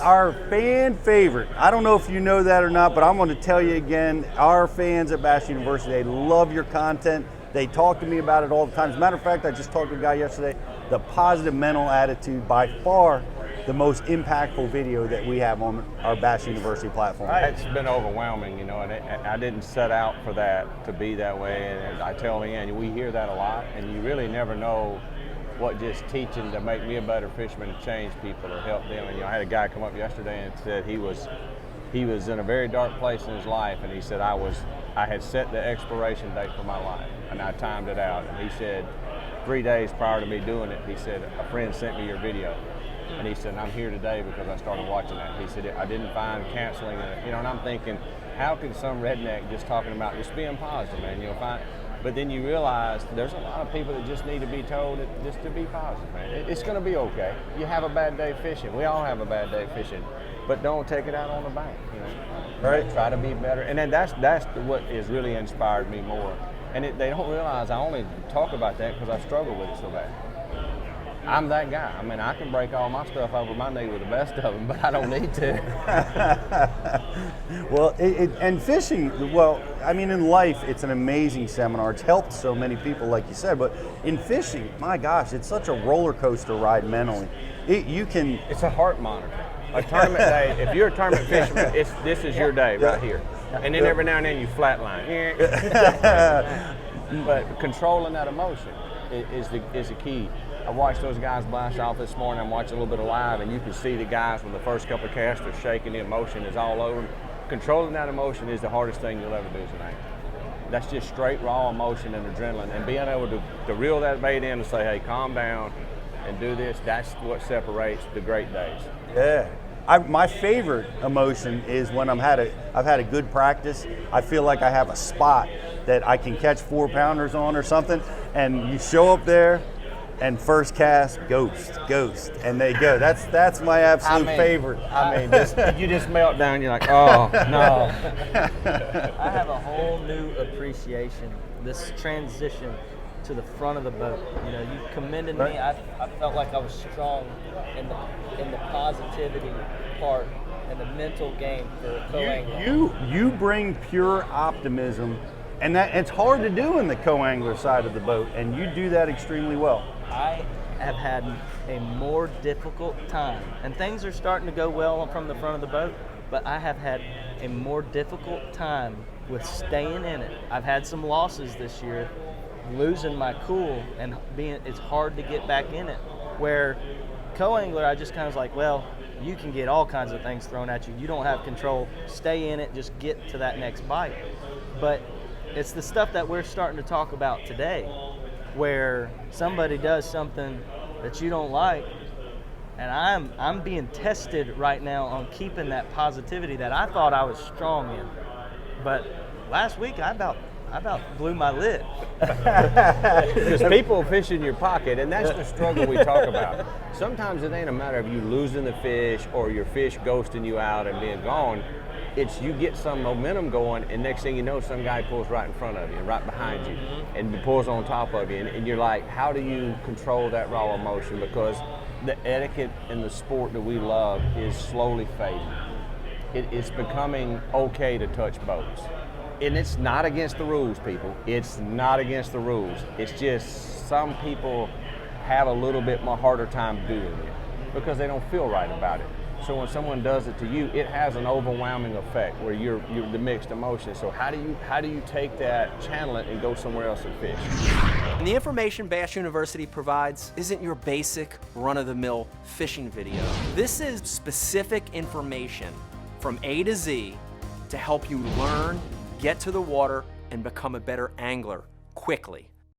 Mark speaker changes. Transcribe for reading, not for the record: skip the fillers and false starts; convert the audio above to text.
Speaker 1: Our fan favorite, I don't know if you know that or not, but I'm going to tell you again, our fans at Bass University, they love your content. They talk to me about it all the time. As a matter of fact, I just talked to a guy yesterday, the positive mental attitude, by far the most impactful video that we have on our Bass University platform.
Speaker 2: It's been overwhelming, you know, and I didn't set out for that to be that way. And I tell Leanne, we hear that a lot, and you really never know what just teaching to make me a better fisherman to change people or help them. And you know, I had a guy come up yesterday and said he was in a very dark place in his life, and he said I had set the expiration date for my life, and I timed it out. And he said 3 days prior to me doing it, he said a friend sent me your video, and he said I'm here today because I started watching that. He said I didn't find canceling it, you know. And I'm thinking, how can some redneck just talking about just being positive, man? You know, but then you realize there's a lot of people that just need to be told just to be positive, man. It's going to be okay. You have a bad day fishing. We all have a bad day fishing, but don't take it out on the bank. You know, right? Try to be better, and then that's what has really inspired me more. And they don't realize I only talk about that because I struggle with it so bad. I'm that guy. I mean, I can break all my stuff over my knee with the best of them, but I don't need to.
Speaker 1: Well, and fishing, well, I mean, in life, it's an amazing seminar. It's helped so many people, like you said, but in fishing, my gosh, it's such a roller coaster ride mentally.
Speaker 2: It's a heart monitor. A tournament day, if you're a tournament fisherman, this is your day right here. And then every now and then you flatline. But controlling that emotion is the key. I watched those guys blast off this morning. I'm watching a little bit of live, and you can see the guys when the first couple of casts are shaking, the emotion is all over them. Controlling that emotion is the hardest thing you'll ever do as an angler. That's just straight raw emotion and adrenaline, and being able to reel that bait in and say, hey, calm down and do this, that's what separates the great days.
Speaker 1: Yeah. My favorite emotion is when I've had a good practice. I feel like I have a spot that I can catch 4-pounders on or something, and you show up there, and first cast, ghost, and they go. That's my absolute favorite.
Speaker 2: I mean, you just melt down. You're like, oh no.
Speaker 3: I have a whole new appreciation. This transition to the front of the boat. You know, you commended me. I felt like I was strong in the positivity part and the mental game for a co-angler.
Speaker 1: You bring pure optimism, and that it's hard to do in the co-angler side of the boat, and you do that extremely well.
Speaker 3: I have had a more difficult time, and things are starting to go well from the front of the boat, but I have had a more difficult time with staying in it. I've had some losses this year, losing my cool, and it's hard to get back in it. Where co-angler, I just kind of was like, well, you can get all kinds of things thrown at you. You don't have control. Stay in it, just get to that next bite. But it's the stuff that we're starting to talk about today, where somebody does something that you don't like, and I'm being tested right now on keeping that positivity that I thought I was strong in. But last week I about blew my lid.
Speaker 2: Because people fish in your pocket, and that's the struggle we talk about. Sometimes it ain't a matter of you losing the fish or your fish ghosting you out and being gone. It's you get some momentum going, and next thing you know, some guy pulls right in front of you and right behind you, and pulls on top of you, and you're like, how do you control that raw emotion? Because the etiquette in the sport that we love is slowly fading. It's becoming okay to touch boats. And it's not against the rules, people. It's not against the rules. It's just some people have a little bit more harder time doing it because they don't feel right about it. So when someone does it to you, it has an overwhelming effect where you're the mixed emotions. So how do you take that, channel it, and go somewhere else and fish?
Speaker 4: And the information Bass University provides isn't your basic run-of-the-mill fishing video. This is specific information from A to Z to help you learn, get to the water, and become a better angler quickly.